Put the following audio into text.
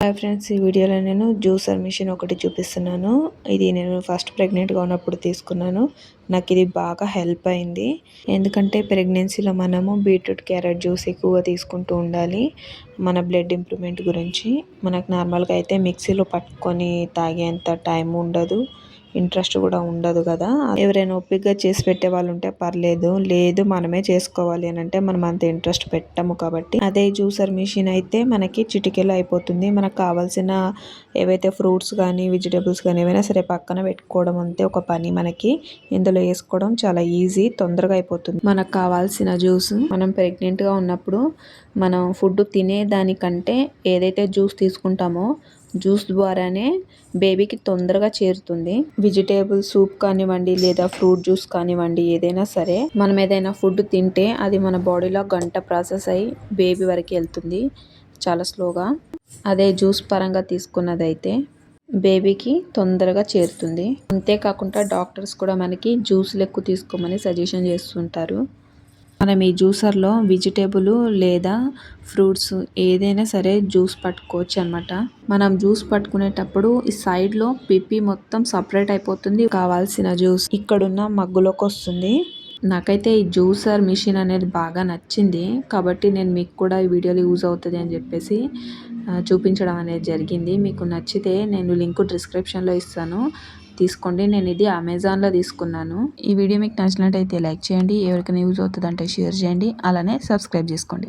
Hi friends, ఈ వీడియోలో నేను జ్యూసర్ మిషన్ ఒకటి చూపిస్తున్నాను. ఇది నేను ఫస్ట్ ప్రెగ్నెంట్గా ఉన్నప్పుడు తీసుకున్నాను. నాకు ఇది బాగా హెల్ప్ అయింది. ఎందుకంటే ప్రెగ్నెన్సీలో మనము బీట్రూట్ క్యారెట్ జ్యూస్ ఎక్కువగా తీసుకుంటూ ఉండాలి. మన బ్లడ్ ఇంప్రూవ్మెంట్ గురించి. మనకు నార్మల్గా అయితే మిక్సీలో పట్టుకొని తాగేంత టైం ఉండదు, ఇంట్రెస్ట్ కూడా ఉండదు కదా. ఎవరైనా ఓపికగా చేసి పెట్టే వాళ్ళు ఉంటే పర్లేదు, లేదు మనమే చేసుకోవాలి అని అంటే మనం అంత ఇంట్రెస్ట్ పెట్టము. కాబట్టి అదే జ్యూసర్ మిషన్ అయితే మనకి చిటికెలో అయిపోతుంది. మనకు కావాల్సిన ఏవైతే ఫ్రూట్స్ కానీ వెజిటేబుల్స్ కానీ ఏవైనా సరే పక్కన పెట్టుకోవడం అంతే ఒక పని. మనకి ఇందులో వేసుకోవడం చాలా ఈజీ, తొందరగా అయిపోతుంది. మనకు కావాల్సిన జ్యూస్ మనం ప్రెగ్నెంట్గా ఉన్నప్పుడు మనం ఫుడ్ తినేదానికంటే ఏదైతే జ్యూస్ తీసుకుంటామో జ్యూస్ ద్వారానే బేబీకి తొందరగా చేరుతుంది. వెజిటేబుల్ సూప్ కానివ్వండి లేదా ఫ్రూట్ జ్యూస్ కానివ్వండి, ఏదైనా సరే మనం ఏదైనా ఫుడ్ తింటే అది మన బాడీలో గంట ప్రాసెస్ అయ్యి బేబీ వరకు వెళ్తుంది చాలా స్లోగా. అదే జ్యూస్ పరంగా తీసుకున్నదైతే బేబీకి తొందరగా చేరుతుంది. అంతేకాకుండా డాక్టర్స్ కూడా మనకి జ్యూస్లు ఎక్కువ తీసుకోమని సజెషన్ చేస్తుంటారు. మనం ఈ జ్యూసర్లో వెజిటేబుల్ లేదా ఫ్రూట్స్ ఏదైనా సరే జ్యూస్ పట్టుకోవచ్చు అనమాట. మనం జ్యూస్ పట్టుకునేటప్పుడు ఈ సైడ్లో పిప్పి మొత్తం సపరేట్ అయిపోతుంది. కావాల్సిన జ్యూస్ ఇక్కడున్న మగ్గులోకి వస్తుంది. నాకైతే ఈ జ్యూసర్ మిషన్ అనేది బాగా నచ్చింది కాబట్టి నేను మీకు కూడా ఈ వీడియోలో యూజ్ అవుతుంది అని చెప్పేసి చూపించడం అనేది జరిగింది. మీకు నచ్చితే నేను లింక్ డిస్క్రిప్షన్లో ఇస్తాను, తీసుకోండి. నేను ఇది అమెజాన్లో తీసుకున్నాను. ఈ వీడియో మీకు నచ్చినట్టయితే లైక్ చేయండి, ఎవరికైనా యూజ్ అవుతుంది అంటే షేర్ చేయండి, అలానే సబ్స్క్రైబ్ చేసుకోండి.